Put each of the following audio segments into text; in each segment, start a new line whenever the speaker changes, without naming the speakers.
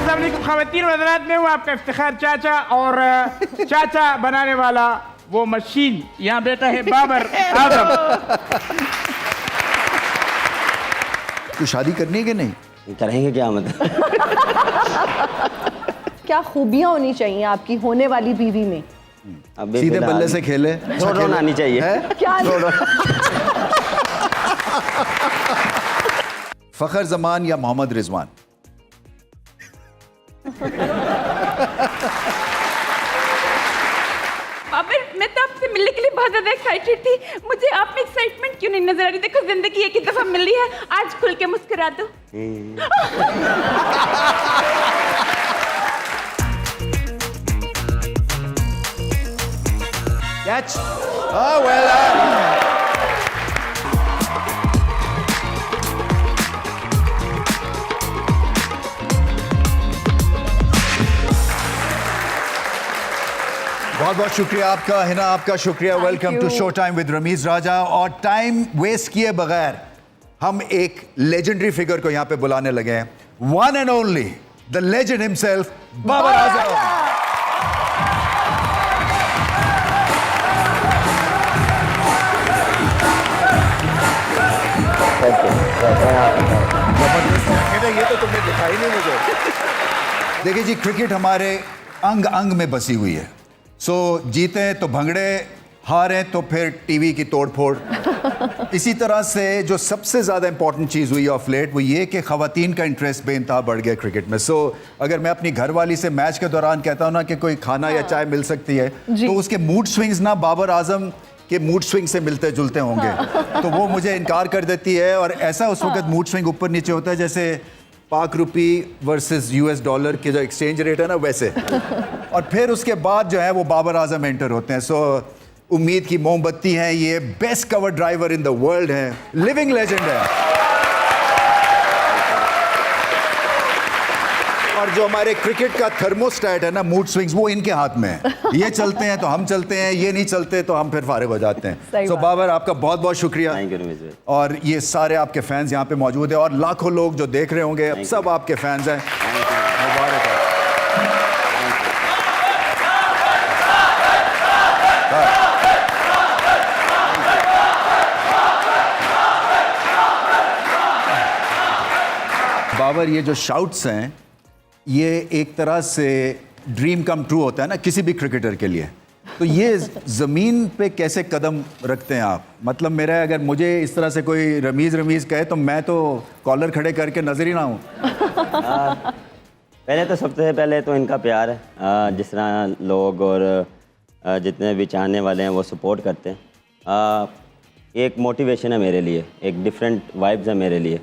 अस्सलाम वालेकुम ख़वातीन व हज़रात, मैं हूँ आपका इफ्तिखार चाचा और चाचा बनाने वाला वो मशीन यहाँ बैठा है बाबर आजम।
तो शादी करनी है कि नहीं?
करेंगे क्या मतलब?
क्या खूबियाँ होनी चाहिए आपकी होने वाली बीवी में?
अभी
सीधे बल्ले से खेले,
रोड आनी चाहिए।
क्या
फखर जमान या मोहम्मद रिजवान?
बाबर, मैं तो आपसे मिलने के लिए बहुत ज्यादा एक्साइटेड थी। मुझे आप में एक्साइटमेंट क्यों नहीं नजर आ रही? देखो, जिंदगी एक ही दफा मिली है, आज खुल के मुस्कुरा दो।
कैच। Oh well. बहुत बहुत शुक्रिया आपका, हिना आपका शुक्रिया। Welcome to show time with Ramiz Raja. और टाइम वेस्ट किए बगैर हम एक लेजेंडरी फिगर को यहाँ पे बुलाने लगे हैं। One and only the legend himself, Babar Azam. ये तो तुमने दिखाई नहीं मुझे। देखिए जी, क्रिकेट हमारे अंग अंग में बसी हुई है। सो जीते तो भंगड़े, हारे तो फिर टीवी की तोड़फोड़। इसी तरह से जो सबसे ज़्यादा इंपॉर्टेंट चीज़ हुई ऑफ लेट वो ये कि ख़वातीन का इंटरेस्ट बेइंतहा बढ़ गया क्रिकेट में। सो अगर मैं अपनी घरवाली से मैच के दौरान कहता हूँ ना कि कोई खाना या चाय मिल सकती है, तो उसके मूड स्विंग्स ना बाबर आजम के मूड स्विंग से मिलते जुलते होंगे। तो वो मुझे इनकार कर देती है और ऐसा उस वक्त मूड स्विंग ऊपर नीचे होता है जैसे पाक रुपी वर्सेस US डॉलर के जो एक्सचेंज रेट है ना, वैसे। और फिर उसके बाद जो है वो बाबर आजम एंटर होते हैं। सो उम्मीद की मोमबत्ती है, ये best cover driver in the world है, लिविंग लेजेंड है। और जो हमारे क्रिकेट का थर्मोस्टेट है ना, मूड स्विंग्स, वो इनके हाथ में है। ये चलते हैं तो हम चलते हैं, ये नहीं चलते तो हम फिर फारिग हो जाते हैं। सो बाबर, आपका बहुत बहुत शुक्रिया।
थैंक यू रमीज भाई।
और ये सारे आपके फैंस यहाँ पे मौजूद है और लाखों लोग जो देख रहे होंगे, सब आपके फैंस हैं। मुबारक है। बाबर, ये जो शाउट्स हैं ये एक तरह से ड्रीम कम ट्रू होता है ना किसी भी क्रिकेटर के लिए। तो ये ज़मीन पे कैसे कदम रखते हैं आप? मतलब मेरा, अगर मुझे इस तरह से कोई रमीज़ कहे तो मैं तो कॉलर खड़े करके नजर ही ना हूँ।
पहले तो सबसे पहले तो इनका प्यार है, जिस तरह लोग और जितने भी चाहने वाले हैं वो सपोर्ट करते हैं। एक मोटिवेशन है मेरे लिए, एक डिफरेंट वाइब्स है मेरे लिए,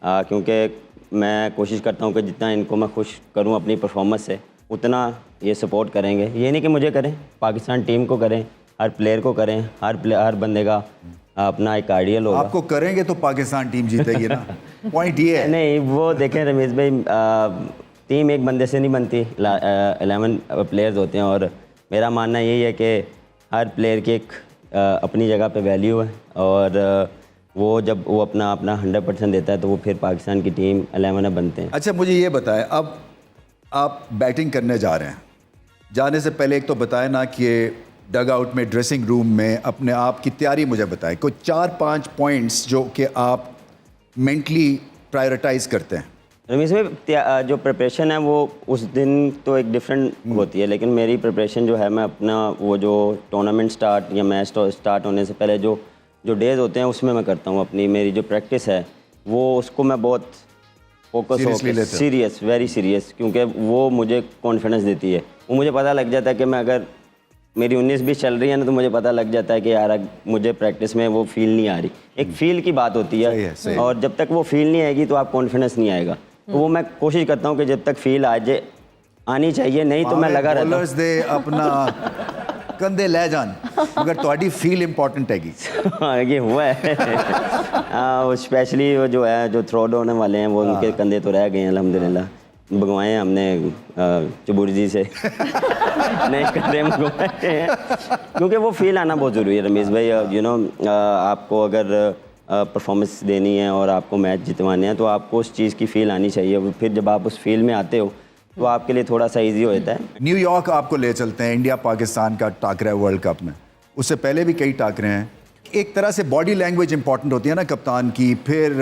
क्योंकि मैं कोशिश करता हूँ कि जितना इनको मैं खुश करूँ अपनी परफॉर्मेंस से, उतना ये सपोर्ट करेंगे। ये नहीं कि मुझे करें, पाकिस्तान टीम को करें, हर प्लेयर को करें, हर बंदे का अपना एक आइडियल होगा।
आपको करेंगे तो पाकिस्तान टीम जीतेगी ना। पॉइंट ये है।
नहीं, वो देखें रमेश भाई, टीम एक बंदे से नहीं बनती, 11 प्लेयर्स होते हैं। और मेरा मानना यही है कि हर प्लेयर की एक अपनी जगह पे वैल्यू है, और वो जब वो अपना 100% देता है तो वो फिर पाकिस्तान की टीम 11 बनते हैं।
अच्छा, मुझे ये बताएं, अब आप बैटिंग करने जा रहे हैं, जाने से पहले एक तो बताएं ना कि डग आउट में, ड्रेसिंग रूम में अपने आप की तैयारी मुझे बताएं। कोई 4-5 पॉइंट्स जो कि आप मेंटली प्रायोरिटाइज करते हैं।
रमीज भाई, जो प्रिपरेशन है वो उस दिन तो एक डिफरेंट होती है, लेकिन मेरी प्रिपरेशन जो है, मैं अपना वो जो टूर्नामेंट स्टार्ट या मैच स्टार्ट होने से पहले जो डेज़ होते हैं उसमें मैं करता हूँ अपनी, मेरी जो प्रैक्टिस है वो, उसको मैं बहुत फोकस होकर, सीरियस, वेरी सीरियस, क्योंकि वो मुझे कॉन्फिडेंस देती है। वो मुझे पता लग जाता है कि मैं, अगर मेरी 19-20 चल रही है ना, तो मुझे पता लग जाता है कि यार मुझे प्रैक्टिस में वो फील नहीं आ रही। एक फील की बात होती है,
सही है।
और जब तक वो फील नहीं आएगी तो आप कॉन्फिडेंस नहीं आएगा। तो वो मैं कोशिश करता हूँ कि जब तक फील आ जाए, आनी चाहिए, नहीं तो मैं लगा रहता हूँ।
दे अपना कंधे ले जान, मगर तुम्हारी फील इंपॉर्टेंट हैगी।
ये हुआ है। स्पेशली वो जो है, जो थ्रो होने वाले हैं, वो उनके कंधे तो रह गए हैं अल्हम्दुलिल्लाह। भगवाए हमने चबुर्जी से नए कंधे मंगवाए हैं, क्योंकि वो फील आना बहुत ज़रूरी है रमीज़ भाई। आपको अगर परफॉर्मेंस देनी है और आपको मैच जितवाने हैं, तो आपको उस चीज़ की फ़ील आनी चाहिए। फिर जब आप उस फील्ड में आते हो तो आपके लिए थोड़ा सा इजी होता है।
न्यूयॉर्क आपको ले चलते हैं, इंडिया पाकिस्तान का टाकरा है वर्ल्ड कप में, उससे पहले भी कई टाकरे हैं। एक तरह से बॉडी लैंग्वेज इंपॉर्टेंट होती है ना कप्तान की, फिर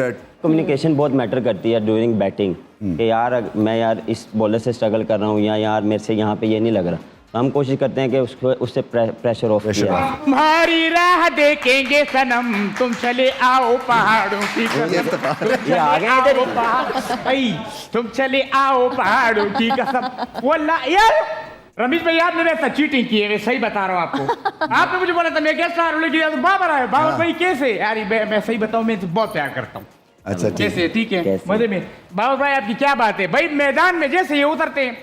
कम्युनिकेशन बहुत मैटर करती है ड्यूरिंग बैटिंग कि यार मैं यार इस बॉलर से स्ट्रगल कर रहा हूँ या यार मेरे से यहाँ पे ये नहीं लग रहा, तो हम कोशिश करते हैं कि उसको उससे प्रेशर ऑफ किया जाए।
तुम्हारी राह देखेंगे सनम, तुम चले आओ पहाड़ों की कसम।
ये आ गए इधर ही।
तुम चले आओ पहाड़ों की कसम। वल्ला यार रमेश भाई आपने वैसा चीटिंग की है, मैं सही बता रहा हूँ आपको। आपने मुझे बोला था मैं गेस्ट आ रहा हूँ, लेकिन बाबर आए। बाबर भाई कैसे यार, मैं सही बताऊँ, मैं तो बहुत प्यार करता हूँ।
अच्छा
कैसे ठीक है
कैसे?
मजे में। बाबर भाई आपकी क्या बात है भाई, मैदान में जैसे ये उतरते हैं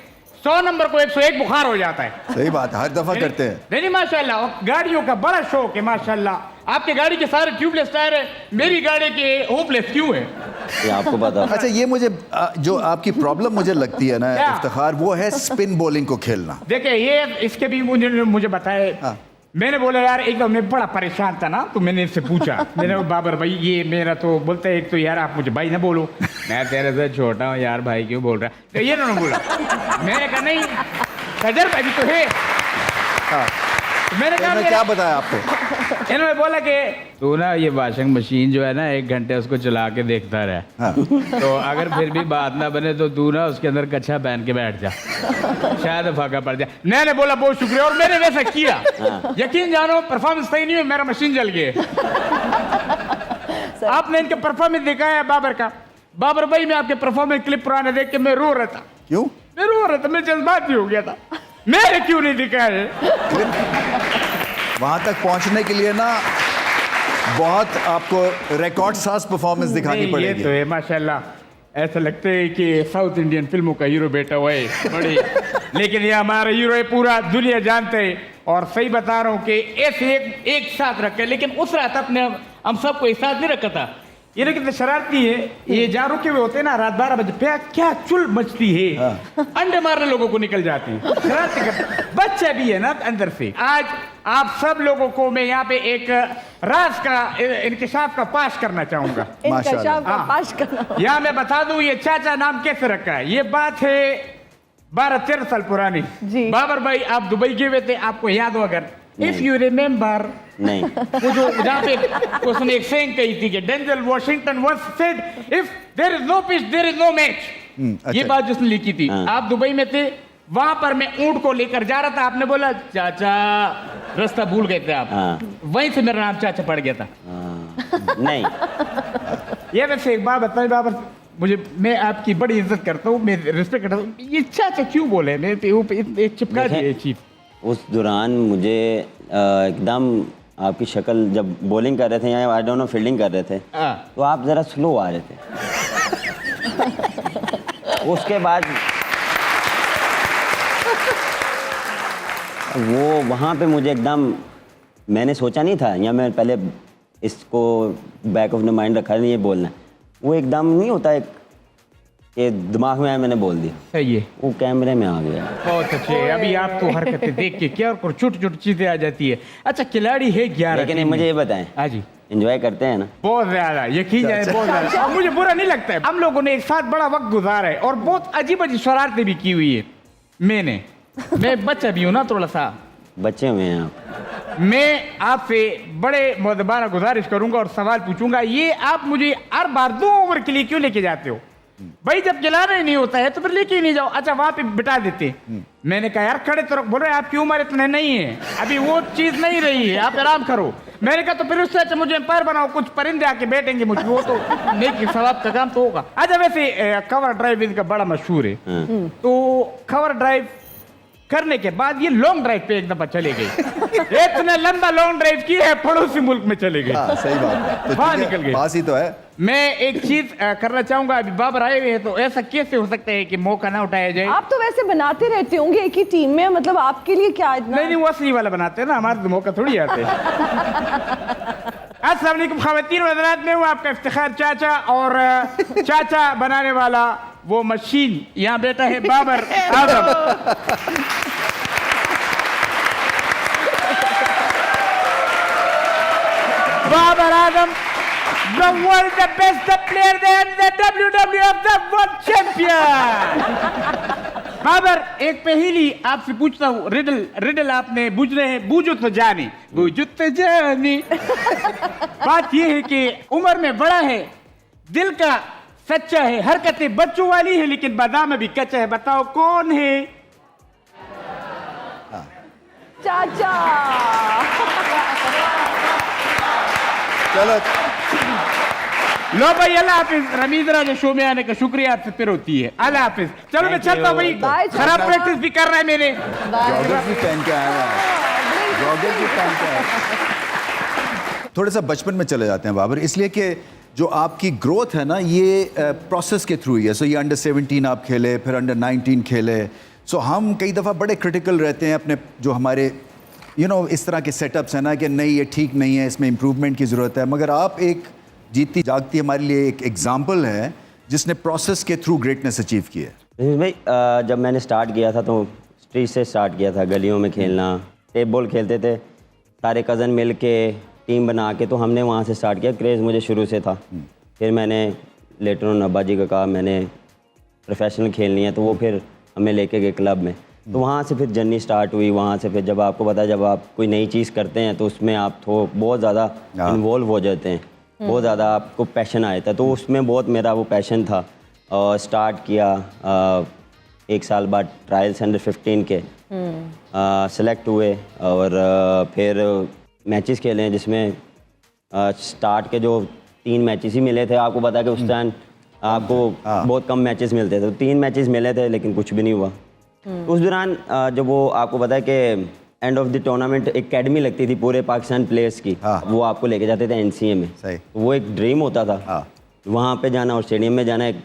100 नंबर को 101 बुखार हो जाता है।
सही बात है, हर दफा करते हैं।
नहीं माशाल्लाह, और गाड़ियों का बड़ा शौक है माशाल्लाह। आपके गाड़ी के सारे ट्यूबलेस टायर है, मेरी गाड़ी के होपलेस क्यों है?
ये आपको पता।
अच्छा ये मुझे जो आपकी प्रॉब्लम मुझे लगती है ना
क्या?
इफ्तिखार, वो है स्पिन बॉलिंग को खेलना।
देखिए ये इसके भी मुझे बताए।
हाँ।
मैंने बोला यार एक बार मैं बड़ा परेशान था ना, तो मैंने इससे पूछा, मैंने बोला, बाबर भाई ये मेरा तो बोलते हैं, एक तो यार आप मुझे भाई ना बोलो, मैं तेरे से छोटा हूँ यार, भाई क्यों बोल रहा है? तो ये उन्होंने बोला। मैंने कहा नहीं तजर्बा भी तो है।
हाँ।
तो मैंने कहा
क्या बताया आपको?
इन्होंने बोला कि तू ना ये वॉशिंग मशीन जो है ना 1 घंटे उसको चला के देखता रहे।
हाँ।
तो अगर फिर भी बात ना बने तो तू ना उसके अंदर कच्छा पहन के बैठ जा, शायद फाका पड़ जाए। मैंने बोला बहुत शुक्रिया, और मैंने वैसा किया। यकीन जानो परफॉर्मेंस सही नहीं हुई, मेरा मशीन जल गया। आपने इनका परफॉर्मेंस देखा है बाबर का? बाबर भाई मैं आपके परफॉर्मेंस क्लिप पुराने देख के मैं रो रहा था।
क्यों?
मैं रो रहा था, मैं जज्बाती हो गया था। मैंने क्यों नहीं दिखा है?
वहां तक पहुंचने के लिए ना बहुत आपको रिकॉर्ड साज परफॉर्मेंस दिखानी
नहीं, ये
पड़ेगी।
तो है माशाल्लाह, ऐसा लगता है कि साउथ इंडियन फिल्मों का हीरो बेटा हुआ है बड़ी। लेकिन ये हमारा हीरो है, पूरा दुनिया जानते हैं। और सही बता रहा हूँ कि ऐसे एक साथ रखे, लेकिन उस रात अपने हम सबको एक साथ नहीं रखा था। ये लेकिन शरारती है, ये जा रुके हुए होते हैं ना रात 12 बजे पे, क्या चुल मचती है। अंडे मारने लोगों को निकल जाती है, शरारती करते बच्चे भी है ना अंदर से। आज आप सब लोगों को मैं यहाँ पे एक राज का इंकशाफ का पाश करना चाहूंगा।
इंकशाफ का
हाँ।
पाश करना।
यहाँ मैं बता दूं ये चाचा नाम कैसे रखा है। ये बात है 12-13 साल पुरानी।
जी।
बाबर भाई आप दुबई गए हुए थे, आपको याद हो अगर, इफ यू रिमेम्बर,
नहीं
वो जो जहाँ पे उसने एक सेइंग कही थी कि Denzel Washington once said if there is no pitch there is no match.
अच्छा।
ये बात जिसने लिखी थी।
हाँ।
आप दुबई में थे, वहां पर मैं ऊंट को लेकर जा रहा था, आपने बोला चाचा रास्ता भूल गए थे आप।
हाँ।
वहीं से मेरा नाम चाचा पड़ गया था।
नहीं
ये वैसे एक बात बताइए बाबर, मुझे मैं आपकी बड़ी इज्जत करता हूँ, मैं रिस्पेक्ट करता हूँ, ये चाचा क्यों बोले? मैं एक चिपका दिए चीफ।
उस दौरान मुझे एकदम आपकी शक्ल, जब बॉलिंग कर रहे थे या आई डोंट नो फील्डिंग कर रहे थे,
हाँ।
तो आप ज़रा स्लो आ रहे थे। उसके बाद वो वहाँ पे मुझे एकदम, मैंने सोचा नहीं था, या मैं पहले इसको बैक ऑफ द माइंड रखा नहीं ये बोलना है, वो एकदम नहीं होता है कि दिमाग में आया मैंने बोल दिया,
सही है,
वो कैमरे में आ गया।
बहुत अच्छे। अभी आप तो हरकतें देख के क्या और छोटी छोटी चीजें आ जाती है। अच्छा खिलाड़ी है 11।
लेकिन मुझे ये बताएं,
हाँ जी,
एंजॉय करते हैं ना?
बहुत ज्यादा, यकीन जाए बहुत ज्यादा। अब मुझे बुरा नहीं लगता है, हम लोगों ने एक साथ बड़ा वक्त गुजारा है और बहुत अजीब अजीब शरारतें भी की हुई है। मैं बच्चा भी हूँ ना थोड़ा सा,
बच्चे हुए हैं आप।
मैं आपसे बड़े मुदबाना गुजारिश करूंगा और सवाल पूछूंगा, ये आप मुझे हर बार 2 ओवर के लिए क्यों लेके जाते हो? भाई जब खिलाना ही नहीं होता है तो फिर लेके ही नहीं जाओ। अच्छा वहां पे बिठा देते। मैंने कहा यार खड़े तो बोल रहे आपकी उम्र इतने नहीं है, अभी वो चीज नहीं रही है, आप आराम करो। मैंने कहा तो फिर उससे अच्छा मुझे एम्पायर बनाओ, कुछ परिंदे आके बैठेंगे मुझ, वो तो नेकी सवाब का काम तो होगा। अच्छा वैसे कवर ड्राइव इनका बड़ा मशहूर है, तो कवर ड्राइव करने के बाद ये लॉन्ग ड्राइव पे एक दफा चले गए। इतना लंबा लॉन्ग ड्राइव की है, पड़ोसी मुल्क में चले गए।
हाँ, सही बात। तो
वहाँ
ठीक है,
निकल गए।
पास ही तो है।
मैं एक चीज करना चाहूंगा, अभी बाबर आए हुए हैं तो ऐसा कैसे हो सकता है कि मौका ना उठाया जाए?
आप तो वैसे बनाते रहते होंगे एक ही टीम में, मतलब आपके लिए क्या इतना?
नहीं वो असली वाला बनाते हैं ना, हमारे तो मौका थोड़ी आते हैं। अस्सलाम वालेकुम ख़वातीन व हज़रात, मैं हूँ आपका इफ्तिखार चाचा, और चाचा बनाने वाला वो मशीन यहाँ बैठा है Babar Azam. Babar Adam, the world, the best player, and the WWF, the world champion. Babar, एक पहेली आपसे पूछता हूँ, रिडल रिडल आपने बूझ रहे हैं, बूझो तो जाने, बूझो तो जाने। बात यह है कि उम्र में बड़ा है, दिल का सच्चा है, हरकतें बच्चों वाली है, लेकिन बादाम अभी कच्चा है। बताओ कौन है?
चाचा।
चलो
लो भाई, अल्लाह हाफिज। रमीज राजा शो में आने का शुक्रिया आपसे फिर होती है। अल्लाह हाफिज। चलो मैं चलता हूँ भाई,
Bye,
खराब
चाचा।
प्रैक्टिस भी कर रहा है मेरे।
जॉगर भी पहन के आया है, जॉगर भी पहन के आया। थोड़ा सा बचपन में चले जाते हैं बाबर, इसलिए कि जो आपकी ग्रोथ है ना, ये प्रोसेस के थ्रू ही है। सो ये अंडर 17 आप खेले, फिर अंडर 19 खेले। सो हम कई दफ़ा बड़े क्रिटिकल रहते हैं अपने जो हमारे इस तरह के सेटअप्स हैं ना, कि नहीं ये ठीक नहीं है, इसमें इम्प्रूवमेंट की ज़रूरत है। मगर आप एक जीतती जागती हमारे लिए एक एग्जाम्पल है जिसने प्रोसेस के थ्रू ग्रेटनेस अचीव की है।
रमीज भाई, जब मैंने स्टार्ट किया था तो स्ट्रीट से स्टार्ट किया था, गलियों में खेलना, टेप बॉल खेलते थे सारे कज़न मिल के, टीम बना के। तो हमने वहाँ से स्टार्ट किया, क्रेज़ मुझे शुरू से था। फिर मैंने लेटर ऑन अब्बा जी का कहा मैंने प्रोफेशनल खेलनी है, तो वो फिर हमें लेके गए क्लब में। तो वहाँ से फिर जर्नी स्टार्ट हुई। वहाँ से फिर जब आपको पता है, जब आप कोई नई चीज़ करते हैं तो उसमें आप तो बहुत ज़्यादा इन्वॉल्व हो जाते हैं, बहुत ज़्यादा आपको पैशन आया था। तो उसमें बहुत मेरा वो पैशन था और स्टार्ट किया। 1 साल बाद ट्रायल्स अंडर 15 के सेलेक्ट हुए और फिर मैचेस खेले, जिसमें स्टार्ट के जो 3 मैचेस ही मिले थे। आपको पता है कि उस टाइम आपको बहुत कम मैचेस मिलते थे, तो 3 मैचेस मिले थे लेकिन कुछ भी नहीं हुआ। तो उस दौरान जब वो आपको पता है कि end of the tournament academy लगती थी पूरे पाकिस्तान प्लेयर्स की, वो आपको लेके जाते थे NCA में।
सही।
तो वो एक ड्रीम होता था वहाँ पे जाना और स्टेडियम में जाना, एक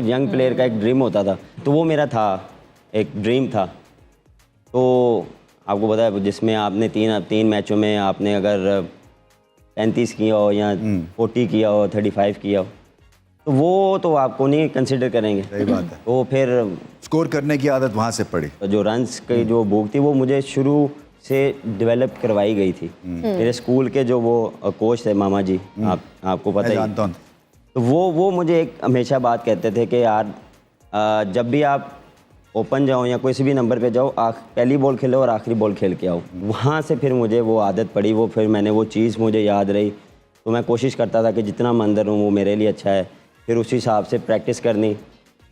यंग प्लेयर का एक ड्रीम होता था। तो वो मेरा था, एक ड्रीम था। तो आपको पता है जिसमें आपने 3 मैचों में आपने अगर 35 किया हो या 40 किया हो, 35 किया हो, तो वो तो आपको नहीं कंसिडर करेंगे।
सही बात है।
तो फिर
स्कोर करने की आदत वहाँ से पड़ी।
जो रन्स की जो भूख थी वो मुझे शुरू से डेवलप करवाई गई थी। मेरे स्कूल के जो वो कोच थे मामा जी, आपको पता
मैं
ही,
जानता हूँ।
तो वो मुझे एक हमेशा बात कहते थे कि यार जब भी आप ओपन जाओ या कोई भी नंबर पे जाओ, पहली बॉल खेलो और आखिरी बॉल खेल के आओ। वहाँ से फिर मुझे वो आदत पड़ी, वो फिर मैंने वो चीज़ मुझे याद रही। तो मैं कोशिश करता था कि जितना मैं अंदर हूँ वो मेरे लिए अच्छा है। फिर उसी हिसाब से प्रैक्टिस करनी,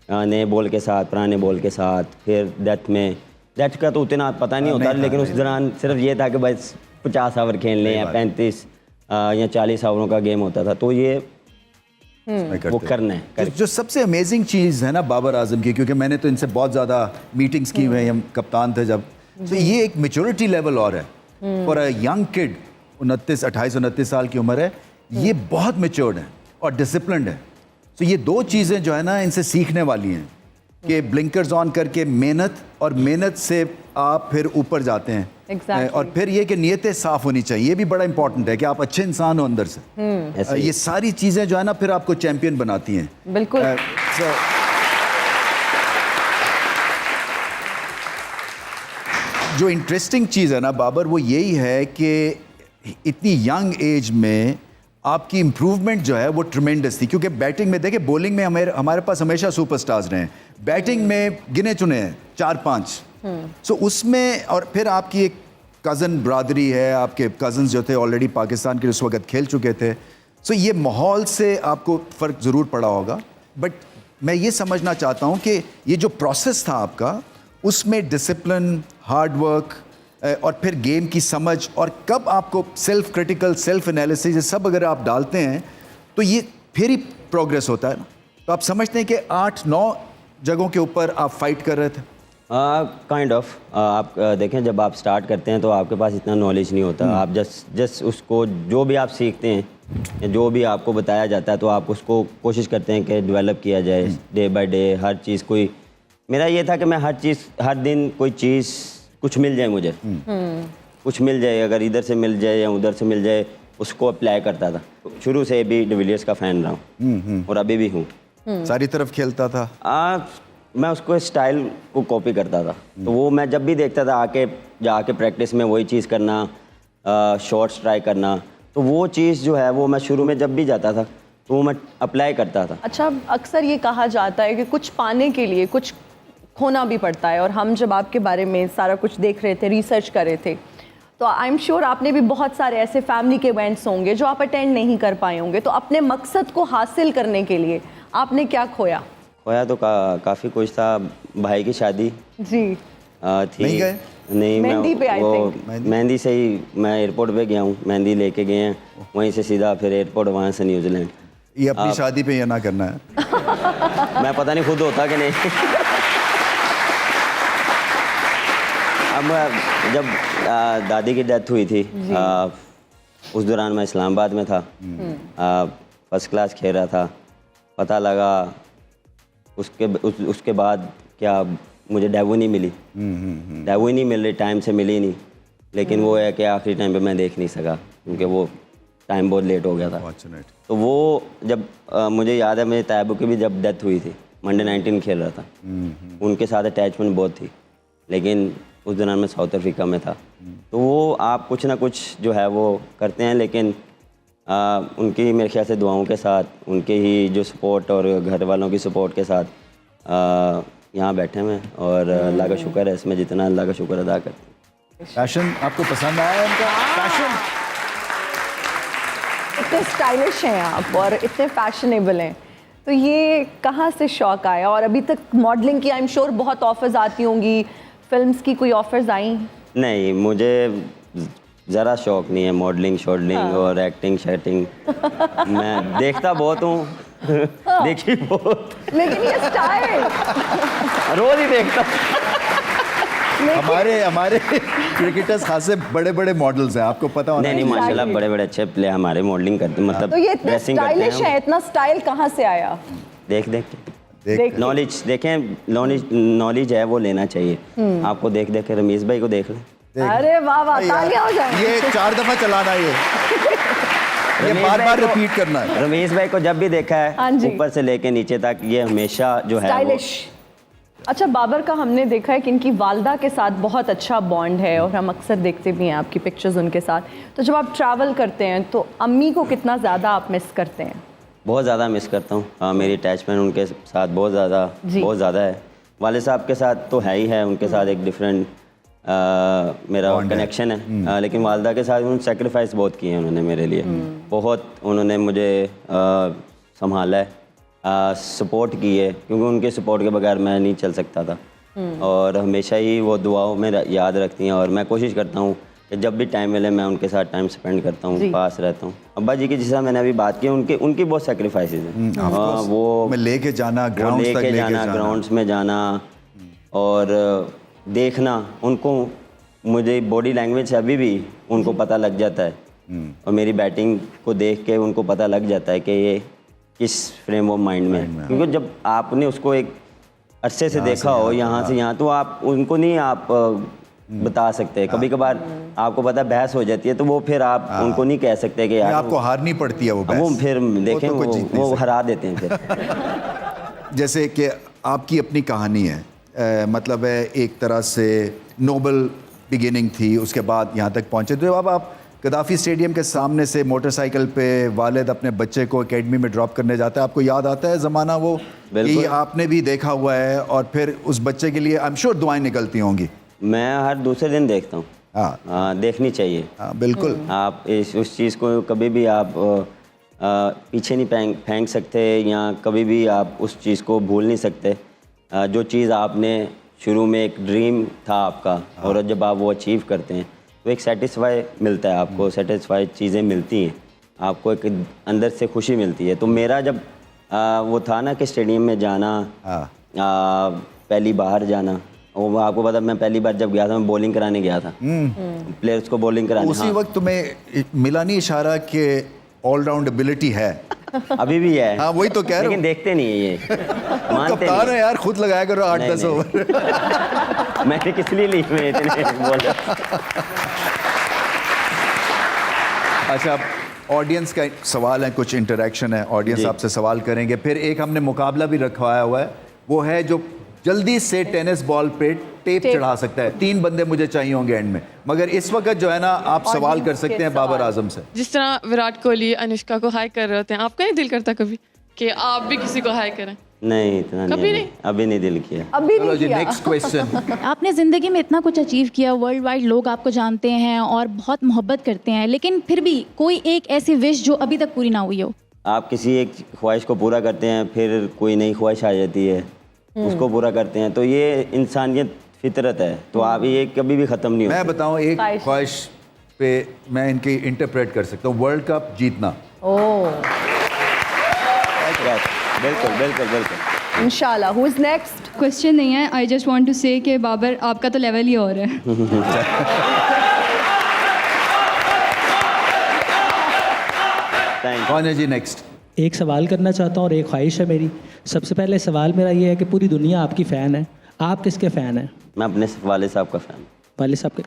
नए बॉल के साथ, पुराने बॉल के साथ। फिर डेथ का तो उतना पता नहीं होता, लेकिन उस दौरान सिर्फ ये था कि बस 50 ओवर खेलने हैं, 35 या 40 ओवरों का गेम होता था। तो ये वो करना है।
जो सबसे अमेजिंग चीज़ है ना बाबर आजम की, क्योंकि मैंने तो इनसे बहुत ज़्यादा मीटिंग्स की हुई हैं, हम कप्तान थे जब, तो ये एक मेच्योरिटी लेवल और है फॉर अ यंग किड। 28-29 साल की उम्र है, ये बहुत मेच्योर्ड है और डिसिप्लिन्ड है। तो ये 2 चीज़ें जो है ना इनसे सीखने वाली हैं कि ब्लिंकर्स ऑन करके मेहनत से आप फिर ऊपर जाते हैं।
Exactly.
और फिर ये कि नीयतें साफ़ होनी चाहिए, ये भी बड़ा इंपॉर्टेंट है कि आप अच्छे इंसान हो अंदर से।
ऐसे
ये सारी चीज़ें जो है ना फिर आपको चैंपियन बनाती हैं।
बिल्कुल।
जो इंटरेस्टिंग चीज़ है ना बाबर, वो यही है कि इतनी यंग एज में आपकी इम्प्रूवमेंट जो है वो ट्रिमेंडस थी। क्योंकि बैटिंग में देखें, बॉलिंग में हमारे पास हमेशा सुपरस्टार्स रहे हैं, बैटिंग में गिने चुने हैं 4-5। सो उसमें और फिर आपकी एक कज़न ब्रादरी है, आपके कज़न्स जो थे ऑलरेडी पाकिस्तान के उस वक्त खेल चुके थे। सो ये माहौल से आपको फ़र्क ज़रूर पड़ा होगा। बट मैं ये समझना चाहता हूँ कि ये जो प्रोसेस था आपका, उसमें डिसिप्लिन, हार्ड वर्क और फिर गेम की समझ, और कब आपको सेल्फ क्रिटिकल, सेल्फ एनालिसिस, ये सब अगर आप डालते हैं तो ये फिर ही प्रोग्रेस होता है ना। तो आप समझते हैं कि 8-9 जगहों के ऊपर आप फाइट कर रहे थे।
काइंड ऑफ आप देखें, जब आप स्टार्ट करते हैं तो आपके पास इतना नॉलेज नहीं होता। आप जस्ट उसको जो भी आप सीखते हैं या जो भी आपको बताया जाता है, तो आप उसको कोशिश करते हैं कि डेवलप किया जाए डे बाय डे। हर चीज़ कोई, मेरा ये था कि मैं हर दिन कोई चीज़ कुछ मिल जाए मुझे, कुछ मिल जाए, अगर इधर से मिल जाए या उधर से मिल जाए, उसको अप्लाई करता था। शुरू से भी डिविलियर्स का फ़ैन रहा हूँ और अभी भी हूँ।
सारी तरफ खेलता था।
मैं उसको स्टाइल को कॉपी करता था। तो वो मैं जब भी देखता था जाके प्रैक्टिस में वही चीज़ करना, शॉट्स ट्राई करना, तो वो चीज़ जो है वो मैं शुरू में जब भी जाता था तो वो मैं अप्लाई करता था।
अच्छा, अक्सर ये कहा जाता है कि कुछ पाने के लिए, कुछ खोना भी पड़ता है। और हम जब आपके बारे में सारा कुछ देख रहे थे, रिसर्च कर रहे थे, तो आई एम श्योर आपने भी बहुत सारे ऐसे फैमिली के इवेंट्स होंगे जो आप अटेंड नहीं कर पाए होंगे। तो अपने मकसद को हासिल करने के लिए आपने क्या खोया?
खोया तो काफ़ी कुछ था। भाई की शादी
जी
थी।
नहीं गए?
नहीं,
मेहंदी पे I
वो
think।
मेहंदी से ही मैं एयरपोर्ट पे गया हूँ, मेहंदी लेके गए हैं, वहीं से सीधा फिर एयरपोर्ट, वहाँ से न्यूजीलैंड।
ये अपनी शादी पे ये ना करना है।
मैं पता नहीं खुद होता कि नहीं। अब जब दादी की डेथ हुई थी, उस दौरान मैं इस्लामाबाद में था, फर्स्ट क्लास खेल रहा था। पता लगा उसके बाद क्या मुझे डेवो नहीं मिली, डेवो ही नहीं मिल रही, टाइम से मिली नहीं। लेकिन वो है कि आखिरी टाइम पे मैं देख नहीं सका क्योंकि वो टाइम बहुत लेट हो गया था। तो वो जब मुझे याद है, मेरे तैयबू की भी जब डेथ हुई थी, मंडे 19 खेल रहा था, उनके साथ अटैचमेंट बहुत थी। लेकिन उस दौरान मैं साउथ अफ्रीका में था। तो वो आप कुछ ना कुछ जो है वो करते हैं, लेकिन उनकी मेरे ख्याल से दुआओं के साथ, उनके ही जो सपोर्ट और घर वालों की सपोर्ट के साथ यहाँ बैठे हैं और अल्लाह का शुक्र है, इसमें जितना अल्लाह का शुक्र अदा करते हैं।
फैशन आपको पसंद आया इनका? फैशन
इतने स्टाइलिश हैं आप और इतने फैशनेबल हैं, तो ये कहाँ से शौक आया? और अभी तक मॉडलिंग की आई एम श्योर बहुत ऑफर्स आती होंगी, फिल्म्स की कोई ऑफर्स आई?
नहीं, मुझे ज़रा शौक नहीं है मॉडलिंग शॉडलिंग और एक्टिंग शैटिंग। मैं देखता बहुत हूँ, देखी बहुत,
लेकिन ये स्टाइल
रोज़ ही देखता।
हमारे क्रिकेटर्स खासे बड़े बड़े मॉडल्स हैं, आपको पता होना
नहीं, माशाल्लाह बड़े बड़े अच्छे प्लेयर हमारे मॉडलिंग करते, मतलब
तो ये इतने
ड्रेसिंग करते
स्टाइलिश है,
हैं।
इतना स्टाइल कहाँ से आया?
देख देख के
देख
नॉलेज देखें, नॉलेज है वो लेना चाहिए। आपको देख देख के रमीज भाई को देख लें।
अरे वाह वाह, तालियां हो जाए।
ये 4 दफा चलाना, ये
रमेश
बार
भाई
बार
को-
रिपीट करना है।
रमेश भाई को जब भी देखा
हाँ
है
जी।
ऊपर से लेके नीचे तक, ये हमेशा जो है वो
स्टाइलिश। अच्छा, बाबर का हमने देखा है कि इनकी वालदा के साथ बहुत अच्छा बॉन्ड है और हम अक्सर देखते भी हैं आपकी पिक्चर्स उनके साथ। तो जब आप ट्रैवल करते हैं तो अम्मी को कितना ज़्यादा आप मिस करते हैं?
बहुत ज़्यादा मिस करता हूँ। हाँ, मेरी अटैचमेंट उनके साथ बहुत ज़्यादा है। वाले साहब के साथ तो है ही है, उनके साथ एक डिफरेंट मेरा कनेक्शन है। लेकिन वालदा के साथ उन्होंने सेक्रीफाइस बहुत किए हैं उन्होंने मेरे लिए। बहुत उन्होंने मुझे संभाला है, सपोर्ट की है, क्योंकि उनके सपोर्ट के बगैर मैं नहीं चल सकता था। और हमेशा ही वो दुआओं में याद रखती हैं और मैं कोशिश करता हूँ कि जब भी टाइम मिले मैं उनके साथ टाइम स्पेंड करता हूँ, पास रहता हूँ। अब्बा जी की जैसा मैंने अभी बात की, उनकी बहुत सेक्रीफाइसेस हैं। वो
लेके जाना, ग्राउंड्स तक लेके जाना,
ग्राउंड्स में जाना और देखना उनको। मुझे बॉडी लैंग्वेज से अभी भी उनको पता लग जाता है और मेरी बैटिंग को देख के उनको पता लग जाता है कि ये किस फ्रेम ऑफ माइंड में है। क्योंकि जब आपने उसको एक अरसे से देखा हो, यहाँ से यहाँ, तो आप उनको नहीं आप बता सकते। कभी कभार आपको पता बहस हो जाती है, तो वो फिर आप उनको नहीं कह सकते कि यार
आपको हारनी पड़ती है वो बहस।
वो फिर देखें,
तो कुछ जीत नहीं
वो
सकते।
हरा देते हैं फिर।
जैसे कि आपकी अपनी कहानी है, मतलब है एक तरह से नोबल बिगिनिंग थी, उसके बाद यहाँ तक पहुँचे। तो अब आप गद्दाफी स्टेडियम के सामने से मोटरसाइकिल पे वालिद अपने बच्चे को एकेडमी में ड्रॉप करने जाता है, आपको याद आता है ज़माना वो?
बिल्कुल।
कि आपने भी देखा हुआ है और फिर उस बच्चे के लिए आई एम श्योर दुआएं निकलती होंगी।
मैं हर दूसरे दिन देखता हूँ।
हाँ
देखनी चाहिए।
हाँ बिल्कुल।
आप उस चीज़ को कभी भी आप पीछे नहीं फेंक सकते, या कभी भी आप उस चीज़ को भूल नहीं सकते। जो चीज़ आपने शुरू में एक ड्रीम था आपका, और जब आप वो अचीव करते हैं तो एक सेटिस्फाई मिलता है आपको, सेटिस्फाई चीज़ें मिलती हैं आपको, एक अंदर से खुशी मिलती है। तो मेरा जब वो था ना कि स्टेडियम में जाना, पहली बार जाना, वो आपको पता, मैं पहली बार जब गया था मैं बॉलिंग कराने गया था, प्लेयर्स को बॉलिंग कराने।
उसी वक्त तुम्हें मिला नहीं इशारा कि ऑलराउंड एबिलिटी है?
अभी भी है।
हाँ वही तो कह रहा हूँ।
लेकिन देखते नहीं है ये, मानते
कप्तान
नहीं।
है यार, खुद लगाया करो 8-10
नहीं।
ओवर।
मैंने किस लिए ली मैं इतने बोला।
अच्छा, ऑडियंस का सवाल है, कुछ इंटरेक्शन है, ऑडियंस
जी।
आपसे सवाल करेंगे। फिर एक हमने मुकाबला भी रखवाया हुआ है, वो है जो जल्दी से टेनिस बॉल पे टेप चढ़ा सकता है। 3 बंदे मुझे चाहिए होंगे एंड में, मगर इस वक्त जो है ना आप सवाल कर सकते हैं बाबर आजम से।
जिस तरह विराट कोहली अनुष्का को हाई कर रहे होते हैं, आपका नहीं दिल करता कभी कि आप भी किसी को हाई करें?
नहीं इतना
कभी
नहीं, अभी नहीं दिल किया।
अभी
चलो
नहीं
जी
किया।
Next question.
आपने ज़िंदगी में इतना कुछ अचीव किया, वर्ल्ड वाइड लोग आपको जानते हैं और बहुत मोहब्बत करते हैं, लेकिन फिर भी कोई एक ऐसी विश जो अभी तक पूरी ना हुई हो?
आप किसी एक ख्वाहिश को पूरा करते हैं, फिर कोई नई ख्वाहिश आ जाती है, उसको पूरा करते हैं, तो ये इंसानियत फितरत है, तो आप ये कभी भी ख़त्म नहीं
मैं
होती।
बताऊं एक
ख्वाहिश।
ख्वाहिश पे मैं इनकी इंटरप्रेट कर सकता हूँ, वर्ल्ड कप जीतना।
ओह,
बिल्कुल बिल्कुल बिल्कुल।
इंशाल्लाह। Who is next?
क्वेश्चन नहीं है, आई जस्ट वांट टू से कि बाबर आपका तो लेवल ही और है।
थैंक
कौन है जी नेक्स्ट?
एक सवाल करना चाहता हूँ और एक ख्वाहिश है मेरी। सबसे पहले सवाल मेरा ये है कि पूरी दुनिया आपकी फ़ैन है, आप किसके फ़ैन हैं?
मैं अपने वाले साहब का फ़ैन।
वाले साहब के।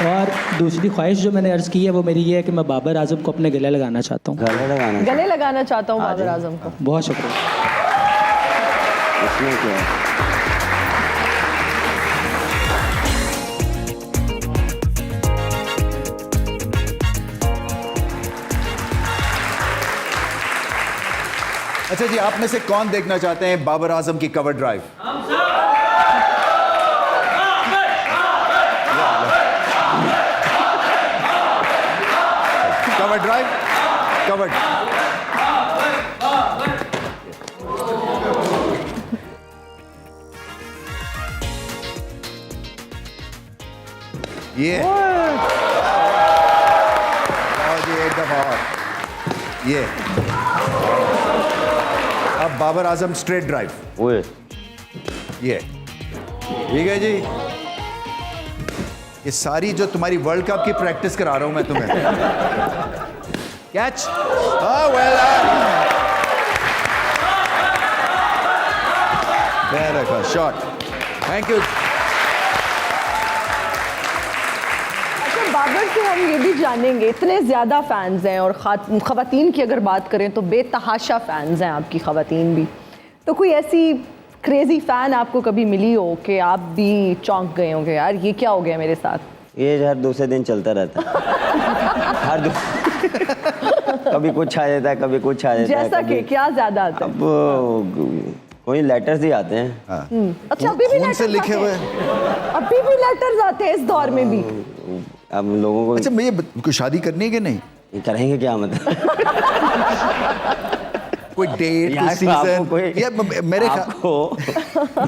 और दूसरी ख्वाहिश जो मैंने अर्ज़ की है वो मेरी ये है कि मैं बाबर आजम को अपने गले लगाना चाहता हूँ।
गले लगाना
गले लगाना चाहता हूँ बाबर आजम को।
बहुत शुक्रिया।
इसमें क्या है?
अच्छा जी, आप में से कौन देखना चाहते हैं बाबर आजम की cover drive? Cover drive, cover. ये और जी एक दफा और। ये अब बाबर आजम स्ट्रेट ड्राइव।
वो
ये ठीक है जी। ये सारी जो तुम्हारी वर्ल्ड कप की प्रैक्टिस करा रहा हूं मैं तुम्हें। Catch. Well done. Shot. Thank you.
अच्छा, बाबर से हम ये भी जानेंगे, इतने ज़्यादा फैंस हैं और ख़वातीन की अगर बात करें तो बेतहाशा फैंस हैं आपकी ख़वातीन भी, तो कोई ऐसी क्रेजी फ़ैन आपको कभी मिली हो कि आप भी चौंक गए होंगे, यार ये क्या हो गया मेरे साथ?
ये हर दूसरे दिन चलता रहता है। कभी कुछ आ जाता है, कभी कुछ आ जाता है।
जैसा कि क्या ज़्यादा आता है?
अब कोई लेटर्स ही आते हैं।
अच्छा, अभी भी
खून से
लेटर्स
लिखे
आते
हुए।
हैं? अभी भी लेटर्स आते हैं इस दौर में भी?
अब लोगों को
अच्छा, मुझे कोई शादी करनी है कि नहीं?
करेंगे क्या मतलब?
कोई डेट, कोई
यार,
सीजन?
आपको कोई
या मेरे
आपको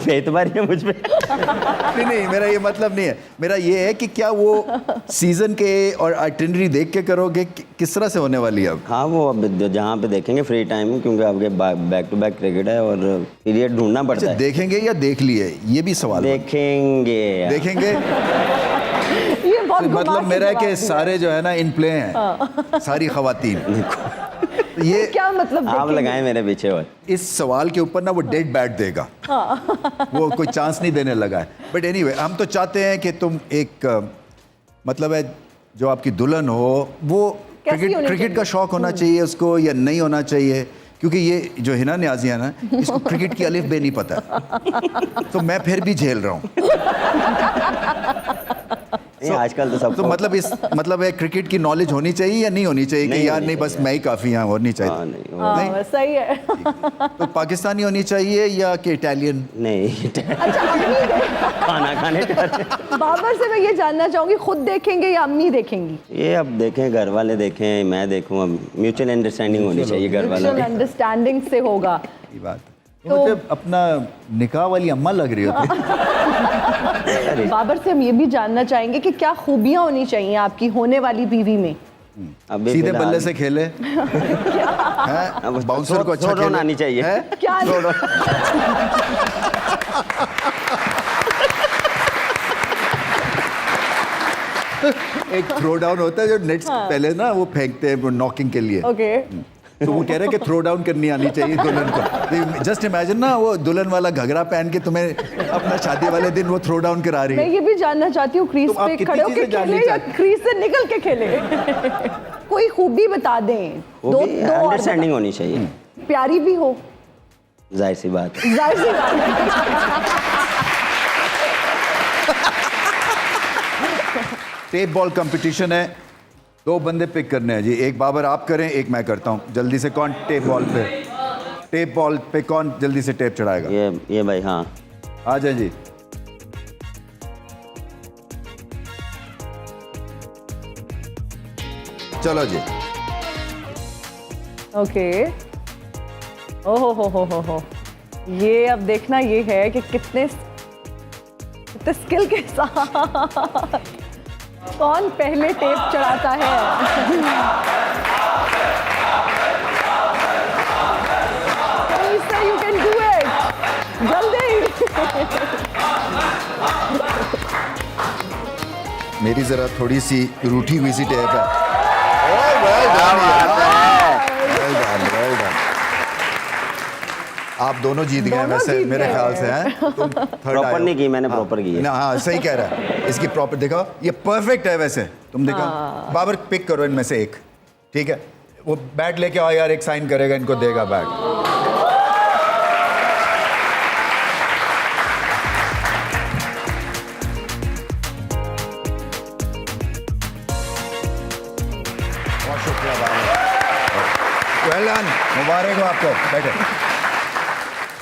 बेतबारी है मुझ पे।
नहीं, मेरा ये मतलब नहीं है। मेरा ये है कि क्या वो सीजन के और आइटिनरी देख के करोगे, किस तरह से होने वाली है अब?
हाँ, वो अब जहाँ पे देखेंगे फ्री टाइम में, क्योंकि आपके बैक टू बैक क्रिकेट है और पीरियड ढूंढना पड़ता
अच्छा,
है।
देखेंगे या देख लिए, ये भी सवाल है।
देखेंगे यार।
देखेंगे।
ये बहुत
मतलब
घुमा के
मेरा है
जवाब
कि
दिया।
सारे जो है ना इन प्ले हैं, सारी खवातीन। ये
क्या मतलब?
आप
देखेंगे?
लगाएं मेरे पीछे और
इस सवाल के ऊपर ना वो डेड बैट देगा। वो कोई चांस नहीं देने लगा है। बट एनीवे, हम तो चाहते हैं कि तुम एक मतलब है जो आपकी दुल्हन हो वो
कैसी होनी
क्रिकेट
चाहिए?
का शौक होना चाहिए उसको या नहीं होना चाहिए, क्योंकि ये जो हिना न्याजी है ना, इसको क्रिकेट की अलिफ बे नहीं पता है। तो मैं फिर भी झेल रहा हूँ।
नहीं, आजकल तो सब
तो मतलब है क्रिकेट की नॉलेज होनी चाहिए या नहीं होनी चाहिए कि
नहीं
यार
होनी
नहीं, बस
चाहिए।
मैं ही काफ़ी यहाँ, और नहीं चाहिए?
हाँ, नहीं,
हाँ, सही है।
तो पाकिस्तानी होनी चाहिए या कि इटालियन?
नहीं
अच्छा, अम्मी
खाना खाने का
बाबर से मैं ये जानना चाहूंगी, खुद देखेंगे या अम्मी देखेंगी?
ये अब देखें, घर वाले देखें, मैं देखूं, अब म्यूचुअल अंडरस्टैंडिंग होनी चाहिए घर वालों
म्यूचुअल
की।
अंडरस्टैंडिंग से होगा।
ये बात तो मतलब अपना निकाह वाली अम्मा लग रही हो तुम।
बाबर से हम ये भी जानना चाहेंगे कि क्या खूबियां होनी चाहिए आपकी होने वाली बीवी में?
अभी
सीधे
फिलहाल-
बल्ले से खेले,
अब
बाउंसर को अच्छा
थ्रो डाउन
खेले
आनी चाहिए।
हैं?
क्या?
एक थ्रो डाउन होता है जो नेट्स पहले ना वो फेंकते हैं नॉकिंग के लिए।
ओके,
तो वो कह रहे हैं कि थ्रो डाउन करनी आनी चाहिए दुल्हन को। जस्ट इमेजिन ना, वो दुल्हन वाला घघरा पहन के तुम्हें अपना शादी वाले दिन वो थ्रो डाउन करा रही
मैं
है।
ये भी जानना चाहती हूँ, क्रीज
तुम आप
पे
कितनी
खड़े होके
चीज़ें जाननी
खेले या
चाहती?
क्रीज से निकल के खेले? कोई खूबी बता दें।
वो
दो
भी
दो और
अंडरस्टैंडिंग होनी चाहिए,
बता- प्यारी भी हो,
जाहिर सी बात है।
जाहिर सी बात है।
टेप बॉल कंपटीशन है, 2 बंदे पिक करने हैं जी, एक बाबर आप करें, एक मैं करता हूँ। जल्दी से कौन टेप बॉल पे कौन जल्दी से टेप चढ़ाएगा?
ये भाई, हाँ
आ जाए जी। चलो जी।
ओके। ओहो हो। ये अब देखना ये है कि कितने स्किल के साथ कौन पहले टेप चढ़ाता है। You can do it. जल्दी।
मेरी जरा थोड़ी सी रूठी हुई सी टेप है। Well done. आप दोनों जीत गए वैसे मेरे ख्याल से हैं। तुम
प्रॉपर नहीं की, मैंने प्रॉपर की है।
ना हाँ सही कह रहा है, इसकी प्रॉपर देखो, ये परफेक्ट है वैसे। तुम देखो बाबर पिक करो इनमें से एक, ठीक है? वो बैट लेके आओ यार, एक साइन करेगा, इनको देगा बैट। बहुत शुक्रिया बाबर, वेल डन, मुबारक हो आपको। बैठे।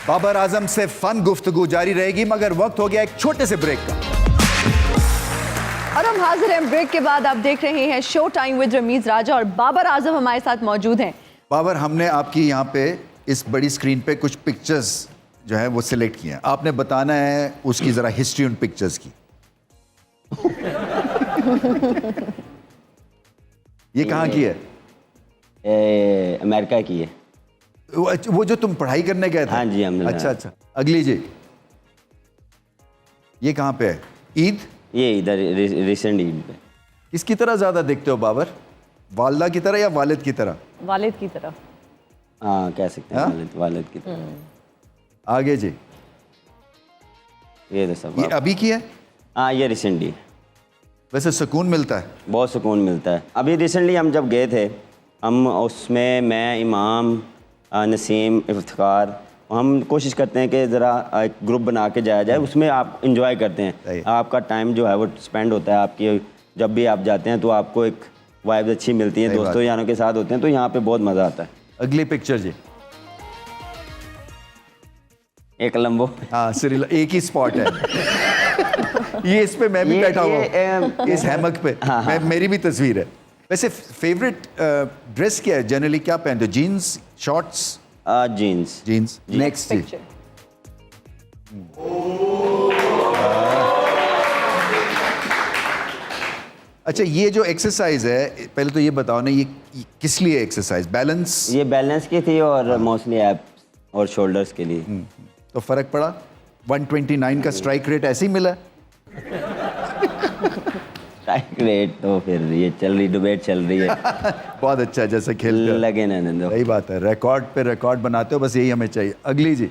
बाबर आजम से फन गुफ्तगू जारी रहेगी, मगर वक्त हो गया एक छोटे से ब्रेक का।
और हम हाजिर हैं ब्रेक के बाद। आप देख रहे हैं show time with Ramiz Raja और बाबर आजम हमारे साथ मौजूद हैं।
बाबर, हमने आपकी यहाँ पे इस बड़ी स्क्रीन पे कुछ पिक्चर्स जो है वो सिलेक्ट किए हैं, आपने बताना है उसकी जरा हिस्ट्री उन पिक्चर्स की। ये कहाँ की है?
अमेरिका की है।
वो जो तुम पढ़ाई करने गए थे?
हाँ जी, हमने।
अच्छा। अगली जी, ये कहाँ पे है? ईद?
ये इधर रिसेंट ईद पे।
किसकी तरह ज्यादा दिखते हो बाबर, वालदा की तरह या वालिद की तरह?
वालिद की तरह।
हाँ, कह सकते हैं।
हाँ?
वालिद की तरह।
आगे जी,
ये तो सब
ये अभी की है?
हाँ, ये रिसेंटली।
वैसे सुकून मिलता है?
बहुत सुकून मिलता है। अभी रिसेंटली हम जब गए थे, हम उसमें मैं, इमाम, नसीम, इफ्तिकार, हम कोशिश करते हैं कि ज़रा एक ग्रुप बना के जाया जाए, उसमें आप इंजॉय करते हैं, आपका टाइम जो है वो स्पेंड होता है। आपकी जब भी आप जाते हैं तो आपको एक वाइब अच्छी मिलती है, दोस्तों यारों के साथ होते हैं तो यहाँ पे बहुत मज़ा आता है।
अगली पिक्चर जी,
एक लंबो।
हाँ एक ही स्पॉट है। ये इस पे मैं भी बैठा हुआ इस हैमक पे। हाँ। मेरी भी तस्वीर है। वैसे फेवरेट ड्रेस क्या है जनरली, क्या पहनते हो? Jeans, shorts? Jeans. Next ji, अच्छा ये जो एक्सरसाइज है, पहले तो ये बताओ ना, ये किस लिए एक्सरसाइज? बैलेंस?
ये बैलेंस की थी और मोस्टली एब्स और शोल्डर्स के लिए।
तो फर्क पड़ा? 129 का स्ट्राइक रेट ऐसे ही मिला?
स्ट्राइक रेट तो फिर ये चल रही, डिबेट चल रही है।
बहुत अच्छा है, जैसे खेलते
लगे ना दो।
सही बात है, रिकॉर्ड पे रिकॉर्ड बनाते हो, बस यही हमें चाहिए। अगली जी, ये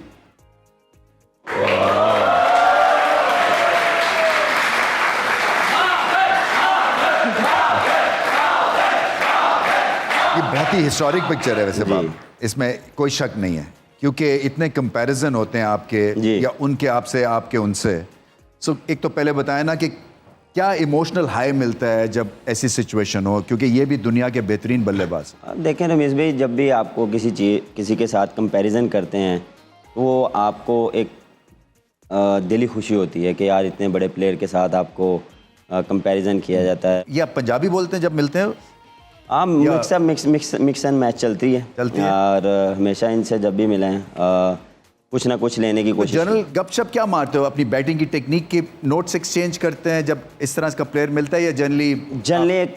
बहुत ही हिस्टोरिक पिक्चर है वैसे बाब, इसमें कोई शक नहीं है, क्योंकि इतने कंपैरिजन होते हैं आपके या उनके आपसे, आपके उनसे। सो एक तो पहले बताया ना कि क्या इमोशनल हाई मिलता है जब ऐसी सिचुएशन हो, क्योंकि ये भी दुनिया के बेहतरीन बल्लेबाज।
देखें रमेश भाई, जब भी आपको किसी के साथ कंपैरिजन करते हैं तो वो आपको एक दिली खुशी होती है कि यार इतने बड़े प्लेयर के साथ आपको कंपैरिजन किया जाता है।
ये आप पंजाबी बोलते हैं जब मिलते हैं?
हाँ, मिक्स एंड मैच चलती है और हमेशा इनसे जब भी मिले हैं कुछ ना कुछ लेने की कोशिश।
जनरल गपशप क्या मारते हो? अपनी बैटिंग की टेक्निक के नोट्स एक्सचेंज करते हैं जब इस तरह का प्लेयर मिलता है, या जनरली
एक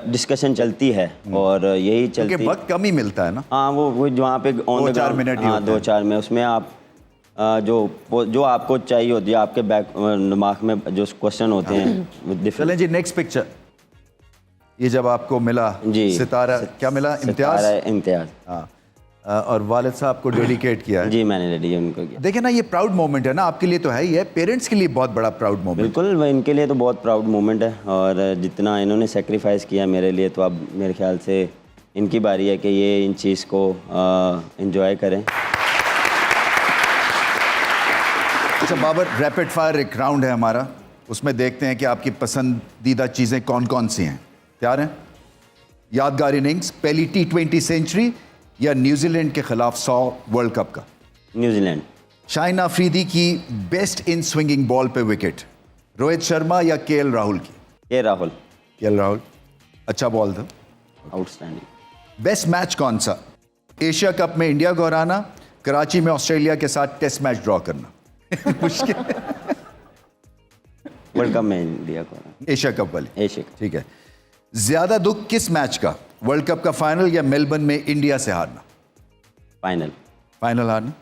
डिस्कशन चलती है और यही चलती है,
वक्त कम ही मिलता है ना?
हाँ, वो वहाँ पे
2-4 मिनट ही,
हाँ 2-4 में, उसमें आप जो आपको चाहिए होती है, आपके दिमाग में जो क्वेश्चन होते हैं।
चलें जी, नेक्स्ट पिक्चर। ये जब आपको मिला जी सितारा, क्या मिला?
इम्तियाज।
हाँ, और वालिद साहब को डेडिकेट किया है?
जी, मैंने डेडिकेट उनको किया।
देखें ना, ये प्राउड मोमेंट है ना, आपके लिए तो है ही है, पेरेंट्स के लिए बहुत बड़ा प्राउड मोमेंट।
बिल्कुल, इनके लिए तो बहुत प्राउड मोमेंट है, और जितना इन्होंने सेक्रीफाइस किया मेरे लिए, तो अब मेरे ख्याल से इनकी बारी है कि ये इन चीज़ को एंजॉय करें।
अच्छा बाबर, रैपिड फायर एक राउंड है हमारा, उसमें देखते हैं कि आपकी पसंदीदा चीज़ें कौन कौन सी हैं। तैयार हैं? यादगार इनिंग्स, पहली T20 सेंचुरी या न्यूजीलैंड के खिलाफ 100 वर्ल्ड कप का?
न्यूजीलैंड।
शाहिन अफरीदी की बेस्ट इन स्विंगिंग बॉल पे विकेट, रोहित शर्मा या KL राहुल की?
के राहुल।
KL राहुल, अच्छा बॉल था।
आउटस्टैंडिंग।
बेस्ट मैच कौन सा? एशिया कप में इंडिया को हराना, कराची में ऑस्ट्रेलिया के साथ टेस्ट मैच ड्रॉ करना? मुश्किल।
वर्ल्ड कप में इंडिया को।
एशिया कप वाली।
Asia cup.
ठीक है। ज्यादा दुख किस मैच का, वर्ल्ड कप का फाइनल या मेलबर्न में इंडिया से हारना?
फाइनल।
फाइनल हारना।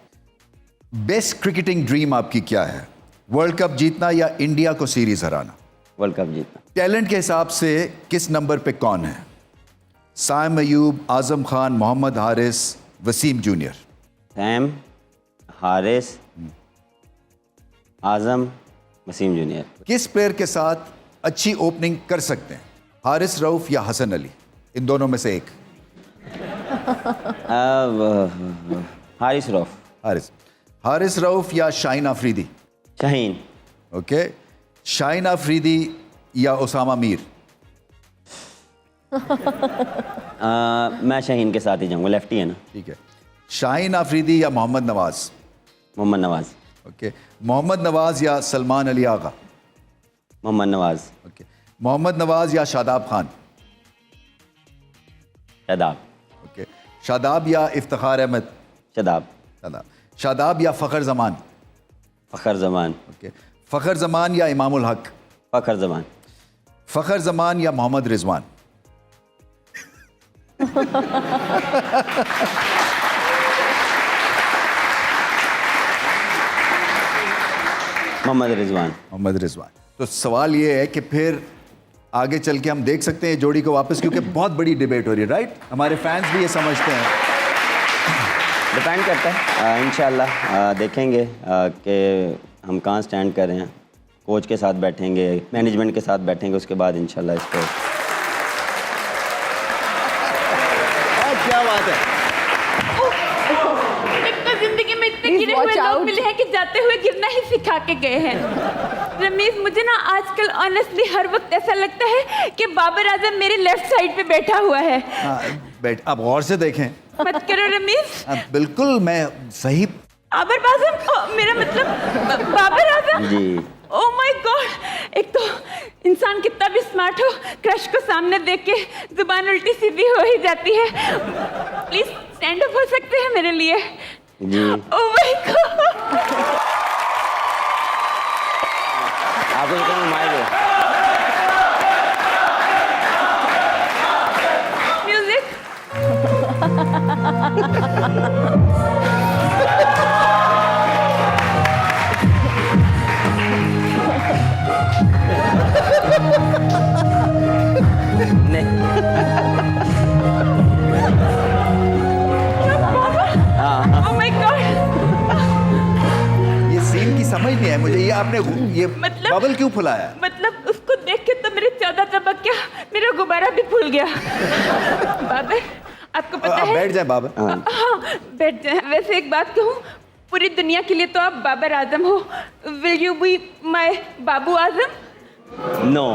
बेस्ट क्रिकेटिंग ड्रीम आपकी क्या है, वर्ल्ड कप जीतना या इंडिया को सीरीज हराना?
वर्ल्ड कप जीतना।
टैलेंट के हिसाब से किस नंबर पे कौन है, साइम अयूब, आजम खान, मोहम्मद हारिस, वसीम जूनियर?
सैम, हारिस, आजम, वसीम जूनियर।
किस प्लेयर के साथ अच्छी ओपनिंग कर सकते हैं, हारिस रऊफ या हसन अली? इन दोनों में से एक।
हारिस रऊफ।
हारिस रऊफ या शाहिन अफरीदी?
शाहीन।
ओके। शाहिन अफरीदी या उसामा मीर?
मैं शाहीन के साथ ही जाऊंगा, लेफ्टी है ना।
ठीक है। शाहिन अफरीदी या मोहम्मद नवाज?
मोहम्मद नवाज।
ओके। मोहम्मद नवाज या सलमान अली आगा?
मोहम्मद नवाज।
ओके। मोहम्मद नवाज या शादाब खान?
शादाब।
ओके। शादाब या इफ्तिखार अहमद?
शादाब।
शादाब। शादाब या फ़खर जमान?
फ़खर जमान।
ओके। फ़खर जमान या इमामुल हक?
फ़खर जमान।
फ़खर जमान या मोहम्मद रिजवान?
मोहम्मद रिजवान।
मोहम्मद रिजवान। तो सवाल ये है कि फिर आगे चल के हम देख सकते हैं जोड़ी को वापस, क्योंकि बहुत बड़ी डिबेट हो रही है, राइट? हमारे फैंस भी ये समझते हैं।
डिपेंड करता है, इंशाल्लाह देखेंगे कि हम कहाँ स्टैंड कर रहे हैं। कोच के साथ बैठेंगे, मैनेजमेंट के साथ बैठेंगे, उसके बाद इंशाल्लाह इसको।
क्या बात है।
एक तो जिंदगी में इतने
Please
गिरे हुए
watch
लोग
out.
मिले हैं कि जाते हुए गिरना ही सिखा के गए हैं। रमीज, मुझे ना आजकल ऑनेस्टली हर वक्त ऐसा लगता है कि बाबर आजम मेरे लेफ्ट साइड पे बैठा हुआ है।
हाँ, बैठ, आप गौर से देखें।
मत करो रमीज।
बिल्कुल, मैं सही।
बाबर आजम, मेरा मतलब बाबर आजम।
जी।
ओह माय गॉड, एक तो इंसान कितना भी स्मार्ट हो, क्रश को सामने देख के जुबान उल्टी सीधी हो ही जाती है। प्लीज स्टैंड अप हो सकते हैं मेरे लिए?
जी।
Oh my god.
आपको तो घुमाएंगे।
म्यूजिक। Oh my god.
ये सीन की समझ नहीं है मुझे, ये आपने ये
मतलब-
बबल क्यों फुलाया?
मतलब उसको देख के तो मेरे 14 तबक क्या, मेरा गुब्बारा भी फूल गया। बाबर, आपको पता
आप
है?
बैठ जाए बाबर।
हाँ, बैठ जाए। वैसे एक बात कहूँ, पूरी दुनिया के लिए तो आप बाबर आजम हो। Will you be my Babu Azam?
No.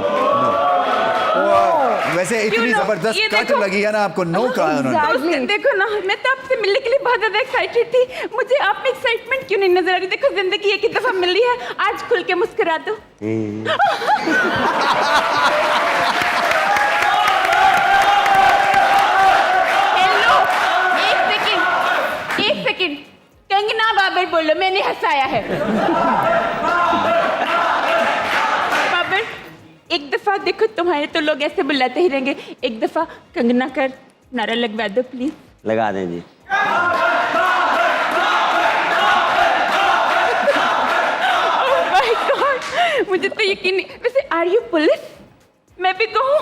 वैसे
क्यों
इतनी
no?
जबरदस्त
ये
कट
देखो।
लगी है ना आपको, नो कहा है उन्होंने।
Exactly.
देखो ना, मैं तो आपसे मिलने के लिए बहुत ज्यादा एक्साइटेड थी। मुझे आप में एक्साइटमेंट क्यों नहीं नजर आ रही? देखो, जिंदगी एक ही दफा मिली है, आज खुल के मुस्कुरा दो। हेलो, एक सेकंड, कंगना बाबर बोलो, मैंने हंसाया है। बाबर, एक दफा देखो, तुम्हारे तो लोग ऐसे बुलाते ही रहेंगे, एक दफा कंगना कर नारा लगवा दो प्लीज।
लगा दें जी।
माय गॉड, मुझे तो यकीन नहीं। वैसे आर यू पुलिस? मैं भी कहूँ,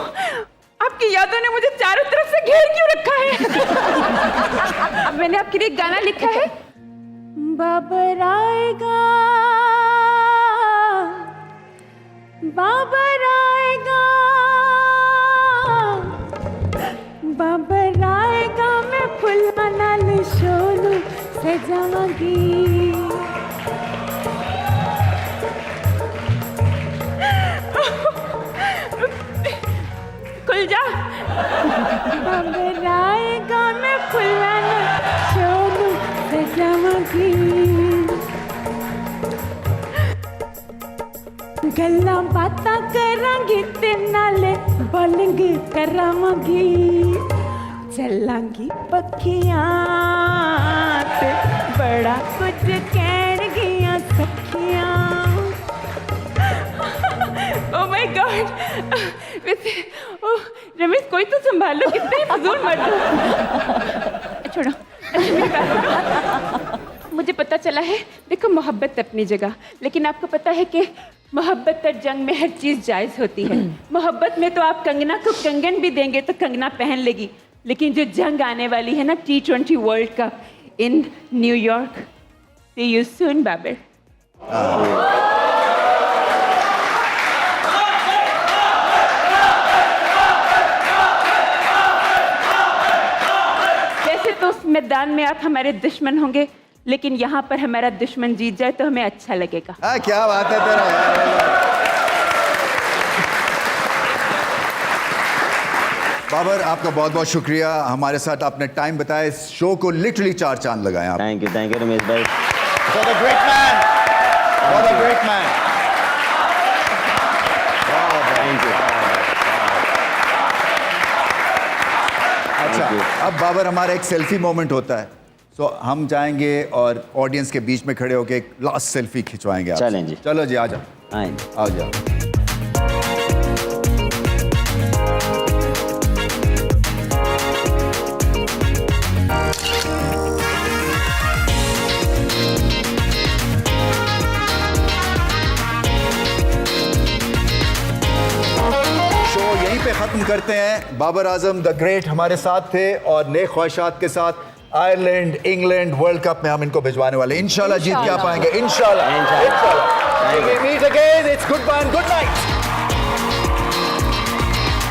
आपकी यादों ने मुझे चारों तरफ से घेर क्यों रखा है? मैंने आपके लिए गाना लिखा है, बाबर आएगा, बाबर आएगा, बाबर आएगा, मैं फुलाना शोलू सजाऊंगी। खुल जा, बाबर आएगा मैं फुलाना छोड़ू सजावांगी गल्लां बातां करांगी ते नाले बॉलिंग करावांगी चलांगी पक्खियां ते बड़ा कुछ कहणगियां सखियां ओह माय गॉड वैसे ओह रमेश कोई तो संभालो कितने फजूल मर्द हो छोड़ो अच्छा मेरी बात सुनो मुझे पता चला है देखो मोहब्बत अपनी जगह लेकिन आपको पता है कि मोहब्बत और जंग में हर चीज़ जायज़ होती है मोहब्बत में तो आप कंगना को कंगन भी देंगे तो कंगना पहन लेगी लेकिन जो जंग आने वाली है ना T20 world cup in New York C you soon Babar वैसे तो उस मैदान में आप हमारे दुश्मन होंगे लेकिन यहाँ पर हमारा दुश्मन जीत जाए तो हमें अच्छा लगेगा
क्या बात है तेरा यार बाबर आपका बहुत बहुत शुक्रिया हमारे साथ आपने टाइम बताया इस शो को लिटरली 4 चांद लगाए आप
थैंक यू रमेश भाई
For the great man. For the great man.
Thank you
अच्छा अब बाबर हमारा एक सेल्फी मोमेंट होता है तो हम जाएंगे और ऑडियंस के बीच में खड़े होकर एक लास्ट सेल्फी खिंचवाएंगे आपसे।
चलें जी।
चलो जी आ जाओ आ जाओ खत्म करते हैं बाबर आजम द ग्रेट हमारे साथ थे और नए ख्वाहिशात के साथ आयरलैंड इंग्लैंड वर्ल्ड कप में हम इनको भिजवाने वाले इंशाल्लाह जीत के आ पाएंगे इंशाल्लाह meet again it's goodbye and good